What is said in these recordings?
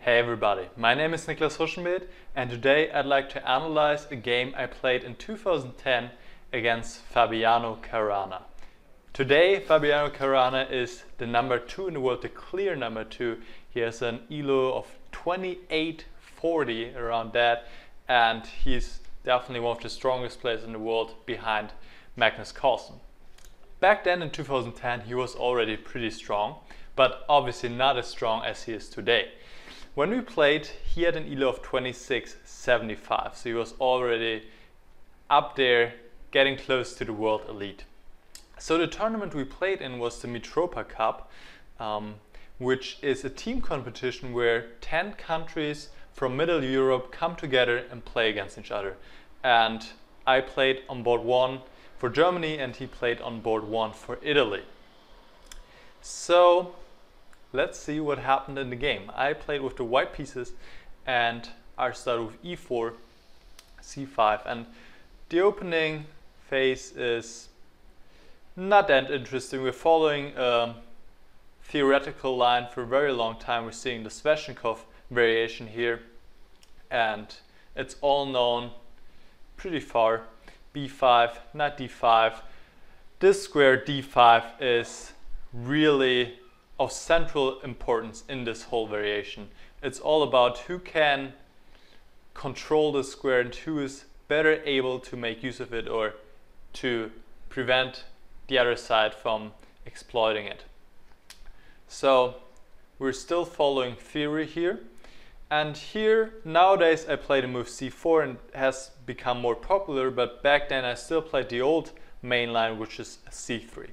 Hey everybody, my name is Niklas Huschenbild and today I'd like to analyze a game I played in 2010 against Fabiano Caruana. Today Fabiano Caruana is the number 2 in the world, the clear number 2. He has an ELO of 2840 around that, and he's definitely one of the strongest players in the world behind Magnus Carlsen. Back then in 2010 he was already pretty strong, but obviously not as strong as he is today. When we played, he had an ELO of 2675, so he was already up there, getting close to the world elite. So the tournament we played in was the Mitropa Cup, which is a team competition where 10 countries from Middle Europe come together and play against each other. And I played on board 1 for Germany and he played on board 1 for Italy. So let's see what happened in the game. I played with the white pieces and I started with e4, c5, and the opening phase is not that interesting. We're following a theoretical line for a very long time. We're seeing the Sveshnikov variation here and it's all known pretty far. b5, not d5. This square d5 is really of central importance in this whole variation. It's all about who can control the square and who is better able to make use of it or to prevent the other side from exploiting it. So we're still following theory here, and here nowadays I play the move c4 and it has become more popular, but back then I still played the old main line, which is c3.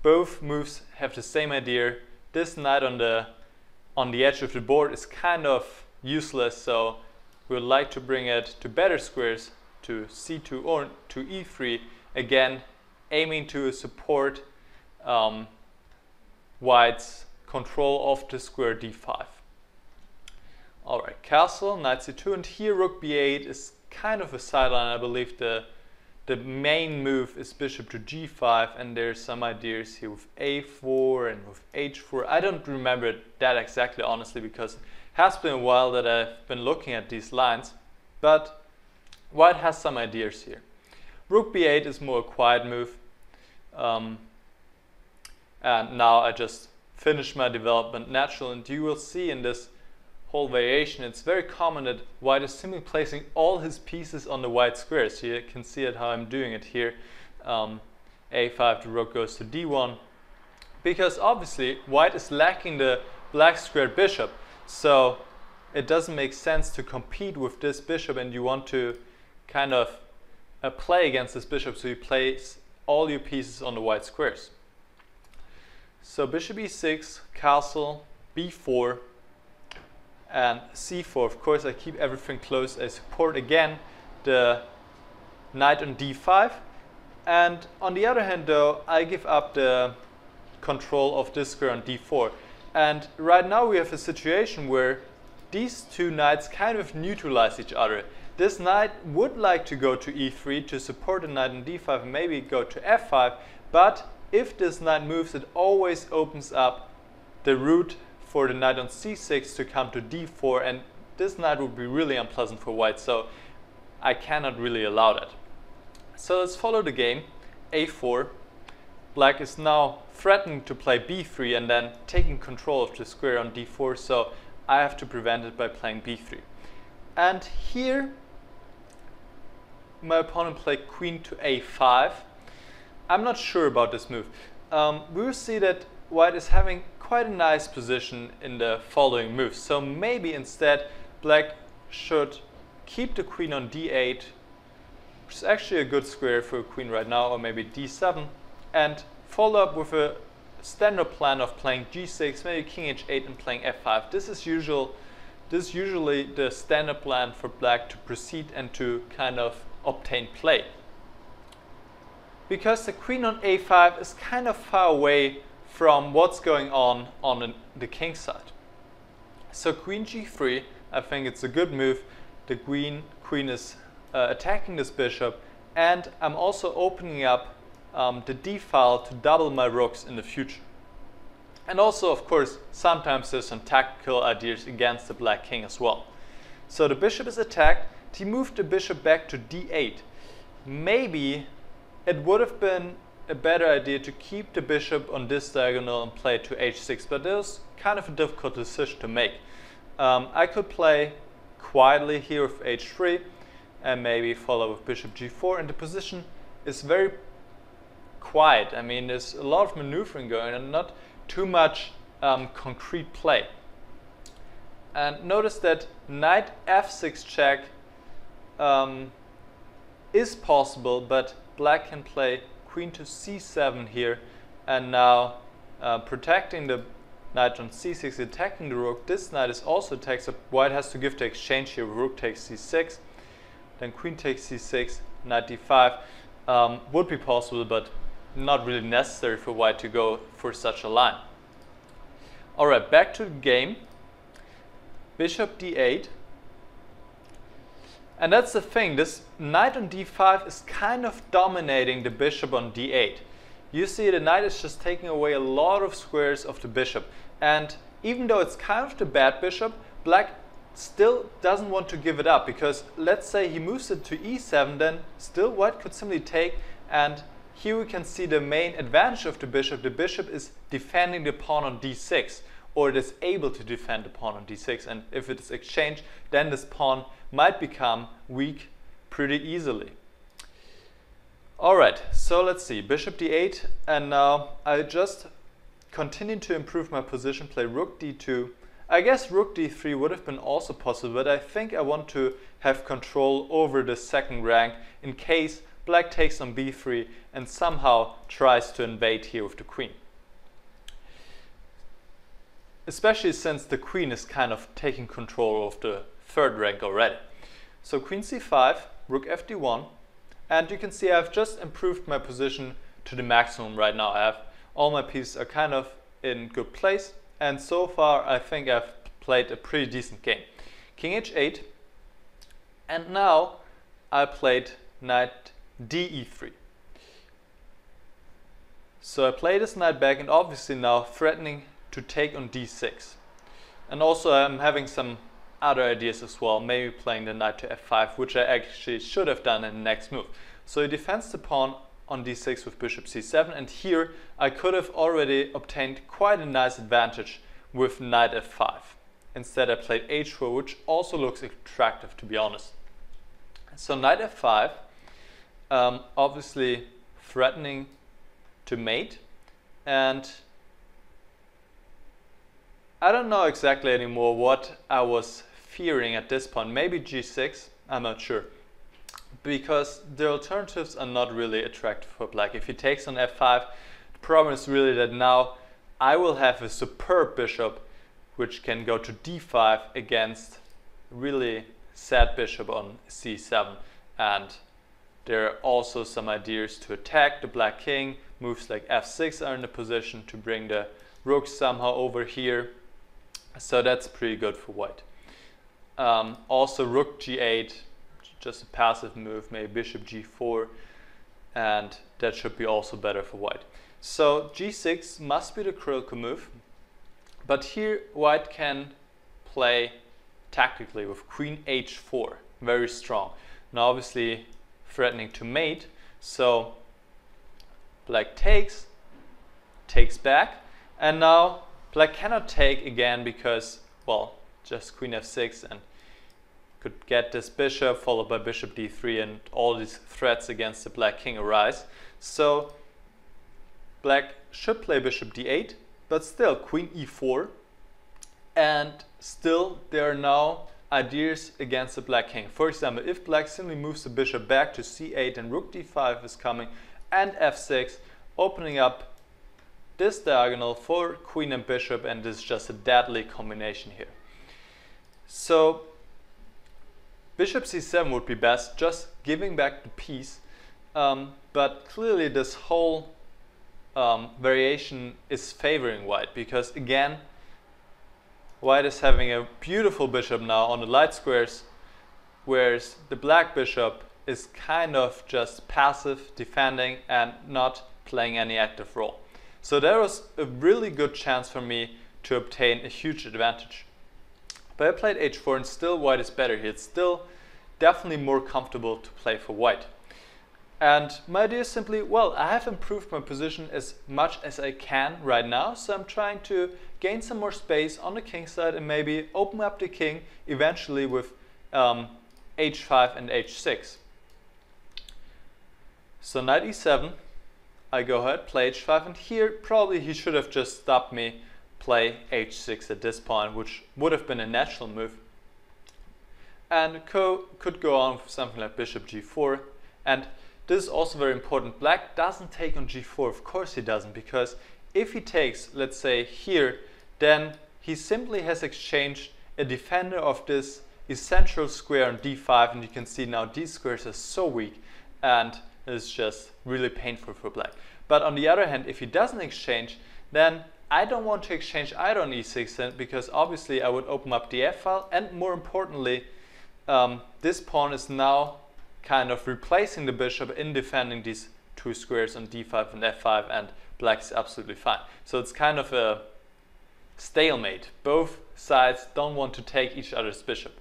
Both moves have the same idea. This knight on the edge of the board is kind of useless, so we would like to bring it to better squares, to c2 or to e3, again aiming to support white's control of the square d5. Alright, castle, knight c2, and here rook b8 is kind of a sideline. I believe the main move is bishop to g5, and there's some ideas here with a4 and with h4. I don't remember that exactly, honestly, because it has been a while that I've been looking at these lines, but white has some ideas here. Rook b8 is more a quiet move, and now I just finished my development natural, and you will see in this whole variation it's very common that white is simply placing all his pieces on the white squares. You can see it how I'm doing it here. a5, the rook goes to d1, because obviously white is lacking the black squared bishop, so it doesn't make sense to compete with this bishop, and you want to kind of play against this bishop, so you place all your pieces on the white squares. So bishop e6, castle, b4, and c4. Of course I keep everything close. I support again the knight on d5, and on the other hand though I give up the control of this square on d4, and right now we have a situation where these two knights kind of neutralize each other. This knight would like to go to e3 to support the knight on d5 and maybe go to f5, but if this knight moves, it always opens up the route for the knight on c6 to come to d4, and this knight would be really unpleasant for white, so I cannot really allow that. So let's follow the game. a4. Black is now threatening to play b3 and then taking control of the square on d4, so I have to prevent it by playing b3. And here my opponent played queen to a5. I'm not sure about this move. We will see that white is having quite a nice position in the following moves. So maybe instead black should keep the queen on d8, which is actually a good square for a queen right now, or maybe d7, and follow up with a standard plan of playing g6, maybe king h8 and playing f5. This is usually the standard plan for black to proceed and to kind of obtain play. Because the queen on a5 is kind of far away from what's going on the king side. So queen g3, I think it's a good move. The queen is attacking this bishop, and I'm also opening up the d file to double my rooks in the future. And also, of course, sometimes there's some tactical ideas against the black king as well. So the bishop is attacked. He moved the bishop back to d8. Maybe it would have been a better idea to keep the bishop on this diagonal and play to h6, but it was kind of a difficult decision to make. I could play quietly here with h3 and maybe follow with bishop g4, and the position is very quiet. I mean, there's a lot of maneuvering going and not too much concrete play. And notice that knight f6 check is possible, but black can play queen to c7 here, and now protecting the knight on c6, attacking the rook. This knight is also attacked, so white has to give the exchange here. Rook takes c6, then queen takes c6, knight d5. Would be possible, but not really necessary for white to go for such a line. Alright, back to the game. Bishop d8. And that's the thing, this knight on d5 is kind of dominating the bishop on d8. You see the knight is just taking away a lot of squares of the bishop. And even though it's kind of the bad bishop, black still doesn't want to give it up, because let's say he moves it to e7, then still white could simply take, and here we can see the main advantage of the bishop. The bishop is defending the pawn on d6, or it is able to defend the pawn on d6, and if it is exchanged, then this pawn might become weak pretty easily. Alright, so let's see, bishop d8, and now I just continue to improve my position, play rook d2. I guess rook d3 would have been also possible, but I think I want to have control over the second rank in case black takes on b3 and somehow tries to invade here with the queen. Especially since the queen is kind of taking control of the third rank already. So queen c5, rook fd1, and you can see I've just improved my position to the maximum right now. I have all my pieces are kind of in good place, and so far I think I've played a pretty decent game. King h8, and now I played knight de3. So I play this knight back, and obviously now threatening to take on d6. And also I'm having some other ideas as well, maybe playing the knight to f5, which I actually should have done in the next move. So he defends the pawn on d6 with bishop c7, and here I could have already obtained quite a nice advantage with knight f5. Instead I played h4, which also looks attractive, to be honest. So knight f5, obviously threatening to mate, and I don't know exactly anymore what I was fearing at this point. Maybe g6, I'm not sure, because the alternatives are not really attractive for black. If he takes on f5, the problem is really that now I will have a superb bishop which can go to d5 against really sad bishop on c7, and there are also some ideas to attack the black king. Moves like f6 are in the position to bring the rook somehow over here, so that's pretty good for white. Also rook g8, just a passive move, maybe bishop g4, and that should be also better for white. So g6 must be the critical move, but here white can play tactically with queen h4, very strong. Now obviously threatening to mate, so black takes back, and now black cannot take again because, well, just queen f6 and could get this bishop followed by bishop d3, and all these threats against the black king arise. So black should play bishop d8, but still queen e4, and still there are now ideas against the black king. For example, if black simply moves the bishop back to c8 and rook d5 is coming, and f6, opening up this diagonal for queen and bishop, and this is just a deadly combination here. So bishop c7 would be best, just giving back the piece, but clearly this whole variation is favoring white, because again white is having a beautiful bishop now on the light squares, whereas the black bishop is kind of just passive defending and not playing any active role. So there was a really good chance for me to obtain a huge advantage. But I played h4 and still white is better here. It's still definitely more comfortable to play for white. And my idea is simply, well, I have improved my position as much as I can right now, so I'm trying to gain some more space on the king side and maybe open up the king eventually with h5 and h6. So knight e7, I go ahead, play h5, and here probably he should have just stopped me, play h6 at this point, which would have been a natural move. And could go on with something like bishop g4, and this is also very important. Black doesn't take on g4, of course he doesn't, because if he takes, let's say here, then he simply has exchanged a defender of this essential square on d5, and you can see now these squares are so weak, and it's just really painful for black. But on the other hand, if he doesn't exchange, then I don't want to exchange either on e6, then, because obviously I would open up the f file, and more importantly, this pawn is now kind of replacing the bishop in defending these two squares on d5 and f5, and black is absolutely fine. So it's kind of a stalemate. Both sides don't want to take each other's bishop.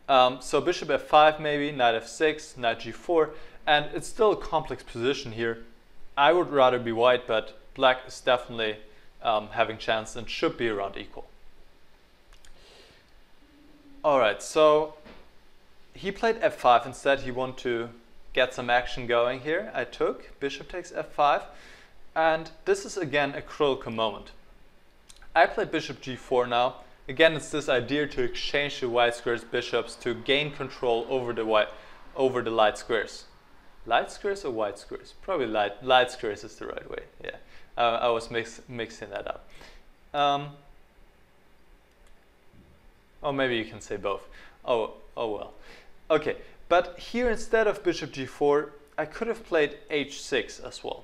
So bishop f5 maybe, knight f6, knight g4, and it's still a complex position here. I would rather be white, but black is definitely having chance and should be around equal. Alright, so he played f5 instead. He wanted to get some action going here. I took, bishop takes f5, and this is again a critical moment. I played bishop g4 now. Again, it's this idea to exchange the white squares bishops to gain control over the light squares. Light squares or white squares? Probably light squares is the right way. Yeah, I was mixing that up. Or maybe you can say both. Oh well. Okay, but here instead of bishop g4, I could have played h6 as well.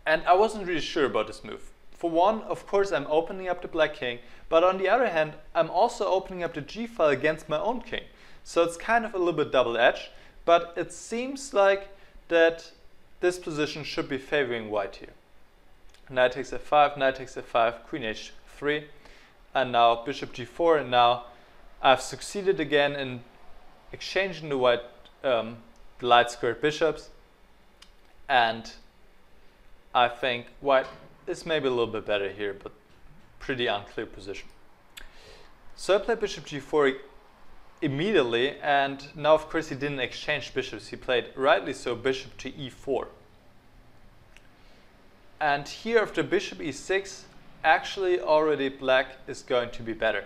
And I wasn't really sure about this move. For one, of course, I'm opening up the black king, but on the other hand, I'm also opening up the g file against my own king. So it's kind of a little bit double-edged, but it seems like that this position should be favoring white here. Knight takes f5, knight takes f5, queen h3, and now bishop g4, and now I've succeeded again in exchanging the light squared bishops, and I think white is maybe a little bit better here, but pretty unclear position. So I played bishop g4 immediately, and now of course he didn't exchange bishops. He played, rightly so, bishop to e4. And here after bishop e6, actually already black is going to be better.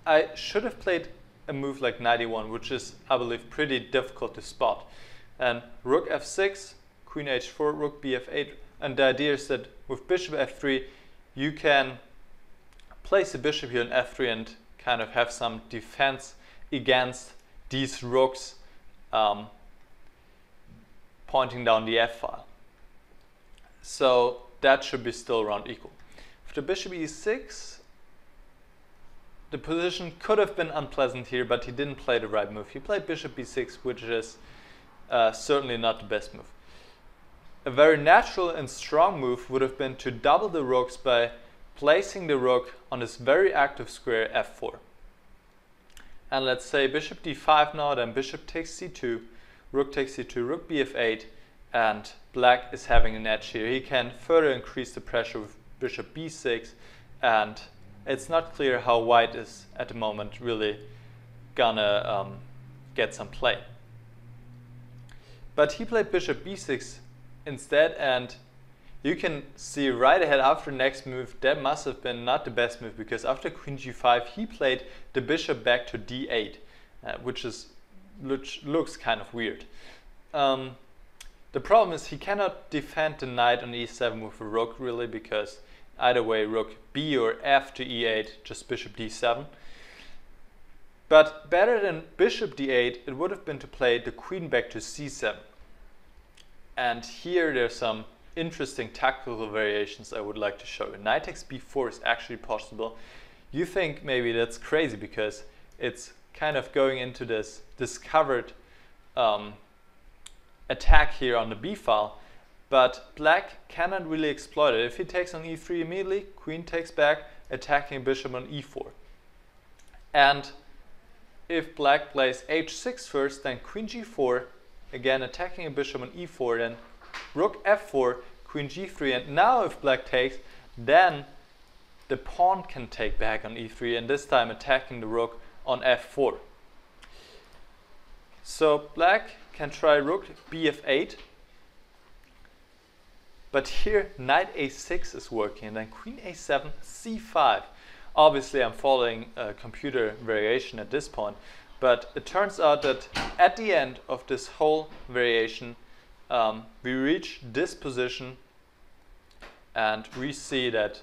I should have played a move like knight e1, which is, I believe, pretty difficult to spot. And rook f6, queen h4, rook bf8, and the idea is that with bishop f3, you can place a bishop here on f3 and kind of have some defense against these rooks pointing down the f file. So that should be still around equal. After bishop e6, the position could have been unpleasant here, but he didn't play the right move. He played bishop b6, which is certainly not the best move. A very natural and strong move would have been to double the rooks by placing the rook on this very active square f4. And let's say bishop d5 now, then bishop takes c2, rook takes c2, rook bf8, and black is having an edge here. He can further increase the pressure with bishop b6, and it's not clear how white is at the moment really gonna get some play. But he played bishop b6 instead, and you can see right ahead after the next move that must have been not the best move, because after queen g5 he played the bishop back to d8, which looks kind of weird. The problem is he cannot defend the knight on e7 with a rook really, because either way rook b or f to e8, just bishop d7. But better than bishop d8 it would have been to play the queen back to c7. And here there's some interesting tactical variations I would like to show you. Knight takes b4 is actually possible. You think maybe that's crazy because it's kind of going into this discovered attack here on the b file, but black cannot really exploit it. If he takes on e3 immediately, queen takes back, attacking bishop on e4. And if black plays h6 first, then queen g4, again attacking a bishop on e4, then rook f4, queen g3, and now if black takes, then the pawn can take back on e3, and this time attacking the rook on f4. So black can try rook bf8, but here knight a6 is working, and then queen a7, c5. Obviously I'm following a computer variation at this point, but it turns out that at the end of this whole variation, we reach this position, and we see that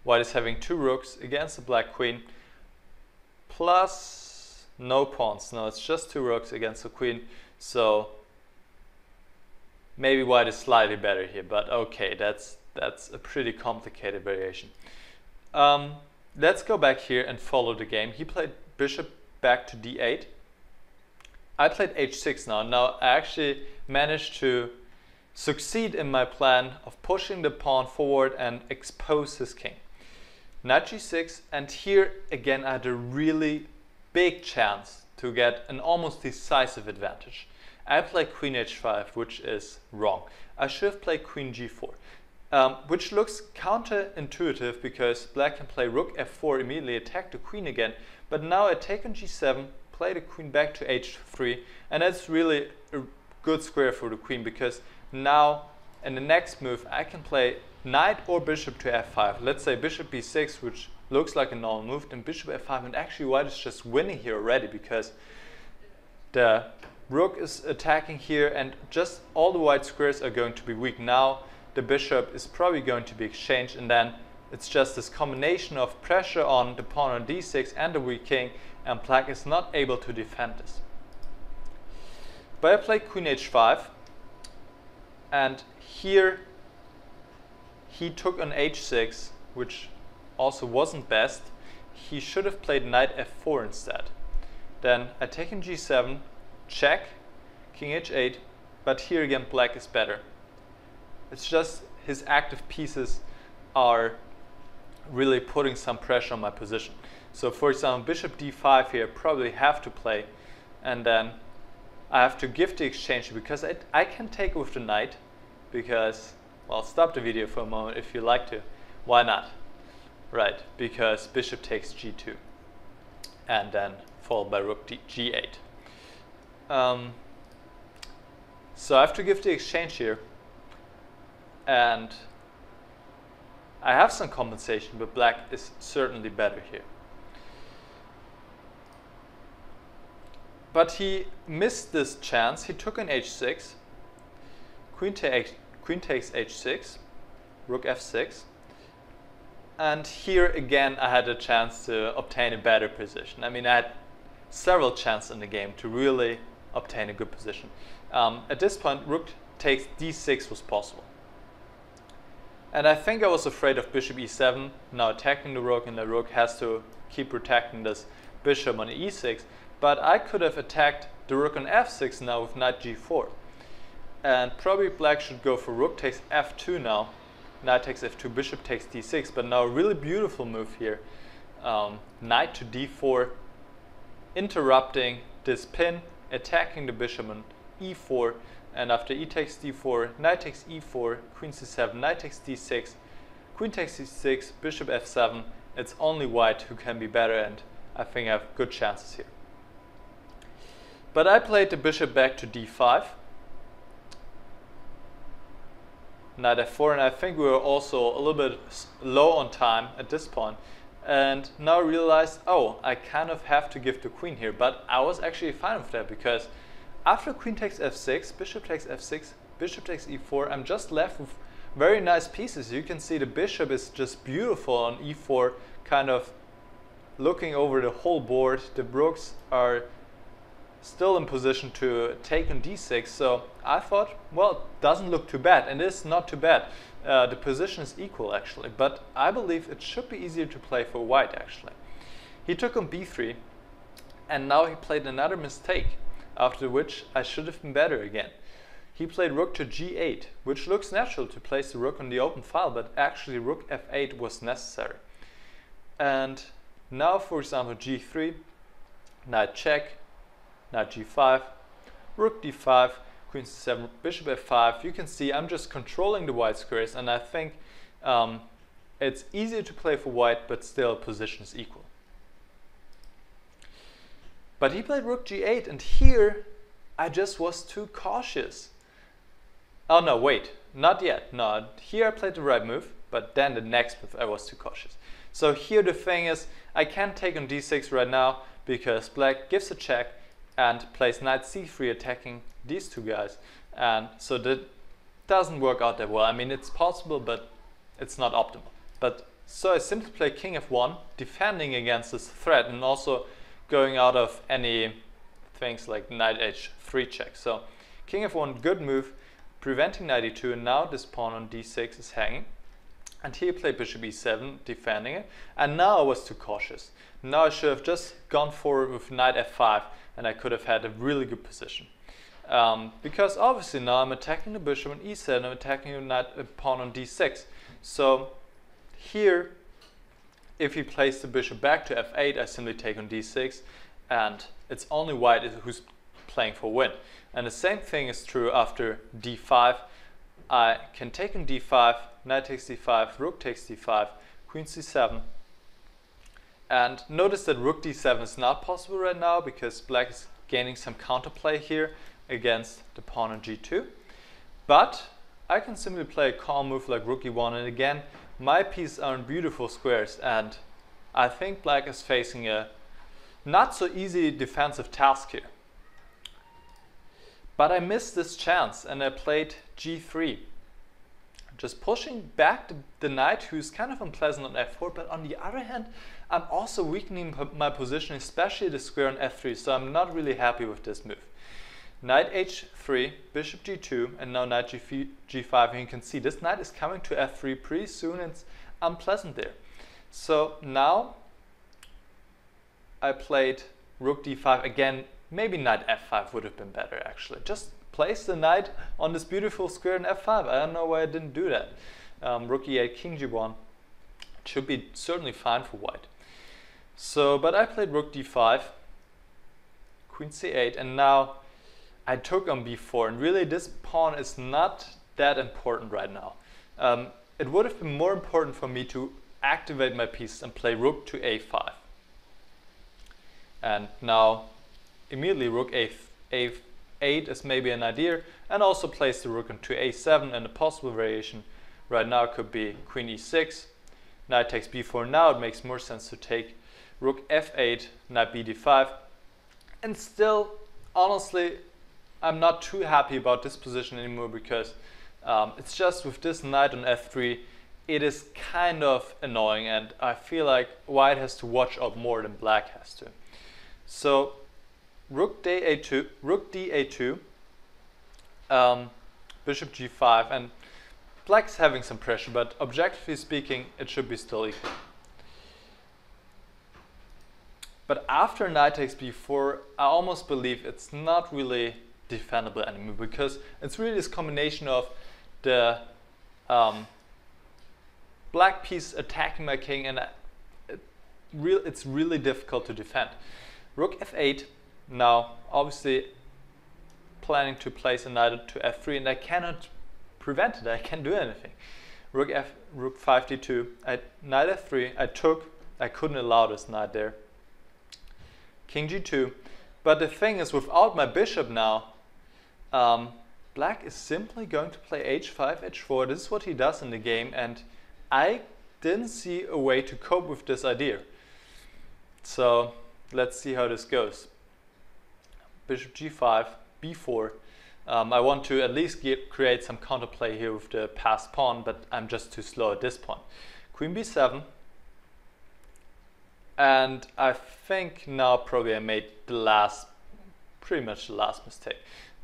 white is having two rooks against the black queen, plus no pawns. No, it's just two rooks against the queen, so maybe white is slightly better here, but okay, that's a pretty complicated variation. Let's go back here and follow the game. He played bishop back to d8. I played h6 now. Now I actually managed to succeed in my plan of pushing the pawn forward and expose his king. Knight g6, and here again I had a really big chance to get an almost decisive advantage. I played queen h5, which is wrong. I should have played queen g4. Which looks counterintuitive because black can play rook f4, immediately attack the queen again, but now I take on g7, play the queen back to h3, and that's really a good square for the queen, because now in the next move I can play knight or bishop to f5. Let's say bishop b6, which looks like a normal move, then bishop f5, and actually white is just winning here already because the rook is attacking here and just all the white squares are going to be weak. Now the bishop is probably going to be exchanged, and then it's just this combination of pressure on the pawn on d6 and the weak king, and black is not able to defend this. But I played queen h5, and here he took on h6, which also wasn't best. He should have played knight f4 instead. Then I take on g7, check, king h8, but here again black is better. It's just his active pieces are really putting some pressure on my position. So for example, bishop d5 here, probably have to play, and then I have to give the exchange because I can take with the knight, because, well, stop the video for a moment if you like to. Why not? Right, because bishop takes g2, and then followed by rook g8. So I have to give the exchange here. And I have some compensation, but black is certainly better here. But he missed this chance. He took on h6, queen takes h6, rook f6, and here again I had a chance to obtain a better position. I mean, I had several chances in the game to really obtain a good position. At this point, rook takes d6 was possible. And I think I was afraid of bishop e7, now attacking the rook, and the rook has to keep protecting this bishop on e6. But I could have attacked the rook on f6 now with knight g4. And probably black should go for rook takes f2 now. Knight takes f2, bishop takes d6, but now a really beautiful move here. Knight to d4, interrupting this pin, attacking the bishop on e4. And after e takes d4, knight takes e4, queen c7, knight takes d6, queen takes c6, bishop f7. It's only white who can be better, and I think I have good chances here. But I played the bishop back to d5, knight f4, and I think we were also a little bit low on time at this point. And now I realized, oh, I kind of have to give the queen here, but I was actually fine with that because after queen takes f6, bishop takes f6, bishop takes e4, I'm just left with very nice pieces. You can see the bishop is just beautiful on e4, kind of looking over the whole board. The rooks are still in position to take on d6, so I thought, well, it doesn't look too bad, and it's not too bad. The position is equal actually, but I believe it should be easier to play for white actually. He took on b3, and now he played another mistake, after which I should have been better again. he played rook to g8, which looks natural to place the rook on the open file, but actually rook f8 was necessary. And now, for example, g3, knight check, knight g5, rook d5, queen c7, bishop f5. You can see I'm just controlling the white squares, and I think it's easier to play for white, but still position is equal. But he played rook g8, and here I just was too cautious. Oh no, wait, not yet. No, here I played the right move, but then the next move I was too cautious. So here the thing is, I can't take on d6 right now because black gives a check and plays knight c3 attacking these two guys. And so that doesn't work out that well. I mean, it's possible, but it's not optimal. But so I simply play king f1, defending against this threat and also going out of any things like knight h3 check. So king f1, good move, preventing knight e2, and now this pawn on d6 is hanging. And here played bishop e7, defending it. And now I was too cautious. Now I should have just gone forward with knight f5, and I could have had a really good position. Because obviously now I'm attacking the bishop on e7, I'm attacking the pawn on d6. So here, if he plays the bishop back to f8, I simply take on d6, and it's only white who's playing for win. And the same thing is true after d5. I can take on d5, knight takes d5, rook takes d5, queen c7. And notice that rook d7 is not possible right now because black is gaining some counterplay here against the pawn on g2. But I can simply play a calm move like rook e1, and again, my pieces are in beautiful squares, and I think black is facing a not so easy defensive task here. But I missed this chance and I played g3. Just pushing back the knight, who's kind of unpleasant on f4, but on the other hand, I'm also weakening my position, especially the square on f3, so I'm not really happy with this move. Knight h3, bishop g2, and now knight g5, and you can see this knight is coming to f3 pretty soon, and it's unpleasant there. So now I played rook d5 again. Maybe knight f5 would have been better actually. Just place the knight on this beautiful square in f5. I don't know why I didn't do that. Rook e8, king g1 should be certainly fine for white. So, but I played rook d5, queen c8, and now I took on b4. And really, this pawn is not that important right now. It would have been more important for me to activate my piece and play rook to a5. And now immediately rook a8 is maybe an idea, and also place the rook into a7, and a possible variation right now could be queen e6, knight takes b4. Now it makes more sense to take rook f8, knight b d5, and still, honestly, I'm not too happy about this position anymore because it's just with this knight on f3, it is kind of annoying, and I feel like white has to watch out more than black has to. So rook d8, bishop g5, and black's having some pressure, but objectively speaking, it should be still equal. But after knight takes b4, I almost believe it's not really defendable anymore, because it's really this combination of the black piece attacking my king, and it's really difficult to defend. Rook f8, now obviously planning to place a knight to f3, and I cannot prevent it, I can't do anything. Rook 5 d2, knight f3, I couldn't allow this knight there. King g2, but the thing is, without my bishop now, black is simply going to play h5, h4, this is what he does in the game, and I didn't see a way to cope with this idea. So let's see how this goes. Bishop g5, b4. I want to at least create some counterplay here with the passed pawn, but I'm just too slow at this point. Queen b7. And I think now probably I made pretty much the last mistake.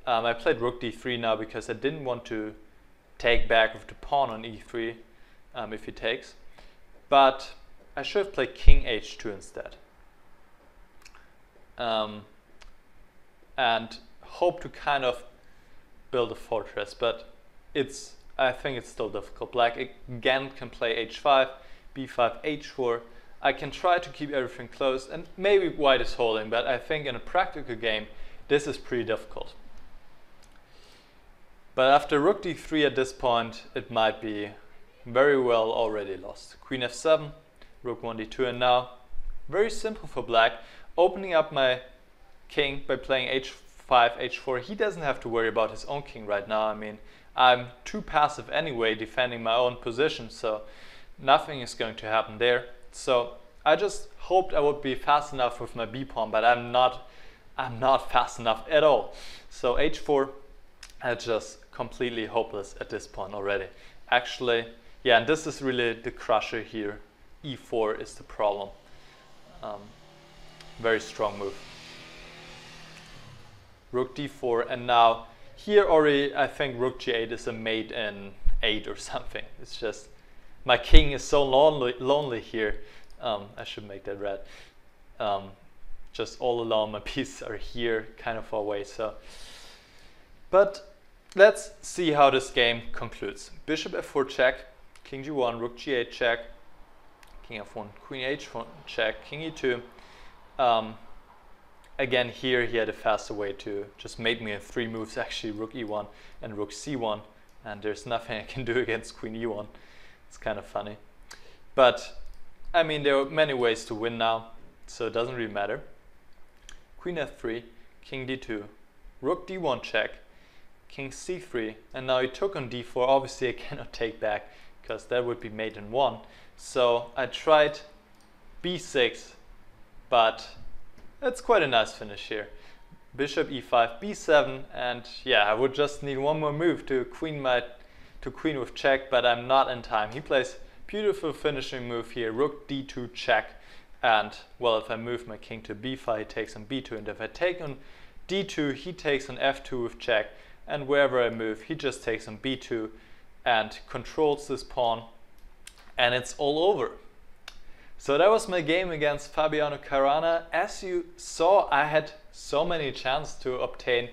I played rook d3 now because I didn't want to take back with the pawn on e3 if he takes. But I should have played king h2 instead. And hope to kind of build a fortress, but I think it's still difficult. Black again can play h5, b5, h4. I can try to keep everything close, and maybe white is holding, but I think in a practical game this is pretty difficult. But after rook d3 at this point, it might be very well already lost. Queen f7, rook 1d2, and now very simple for black, opening up my king by playing h5, h4. He doesn't have to worry about his own king right now. I mean, I'm too passive anyway, defending my own position, so nothing is going to happen there. So I just hoped I would be fast enough with my b pawn, but I'm not fast enough at all. So h4, it's just completely hopeless at this point already. Actually, yeah, and this is really the crusher here. e4 is the problem. Very strong move. Rook d4, and now here already I think rook g8 is a mate in 8 or something. It's just, my king is so lonely here. I should make that red. Just all alone, my pieces are here, kind of far away. So, but let's see how this game concludes. Bishop f4 check, king g1, rook g8 check, king f1, queen h1 check, king e2. Again, here he had a faster way to just mate me in 3 moves, actually, rook e1 and rook c1, and there's nothing I can do against queen e1. It's kind of funny. But, I mean, there are many ways to win now, so it doesn't really matter. Queen f3, king d2, rook d1 check, king c3, and now he took on d4. Obviously I cannot take back, because that would be mate in 1. So I tried b6, but it's quite a nice finish here. Bishop e5, b7, and yeah, I would just need one more move to queen with check, but I'm not in time. He plays beautiful finishing move here, rook d2 check, and well, if I move my king to b5, he takes on b2, and if I take on d2, he takes on f2 with check, and wherever I move, he just takes on b2 and controls this pawn, and it's all over. So that was my game against Fabiano Caruana. As you saw, I had so many chances to obtain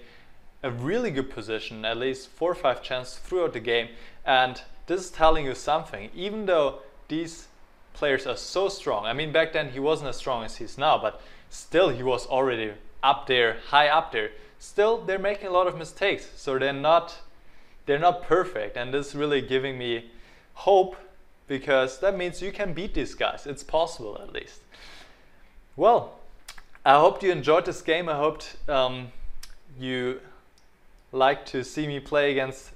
a really good position, at least 4 or 5 chances throughout the game, and this is telling you something. Even though these players are so strong, I mean, back then he wasn't as strong as he is now, but still he was already up there, high up there. Still, they're making a lot of mistakes, so they're not perfect, and this is really giving me hope, because that means you can beat these guys. It's possible, at least. Well, I hope you enjoyed this game. I hoped you like to see me play against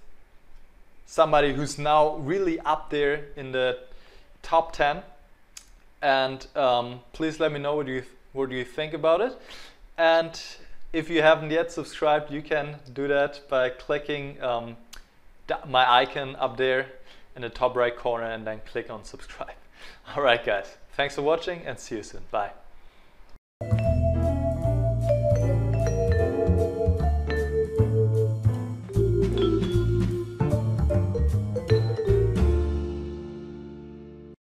somebody who's now really up there in the top 10. And please let me know what you think about it. And if you haven't yet subscribed, you can do that by clicking my icon up there in the top right corner and then click on subscribe. Alright guys, thanks for watching and see you soon. Bye.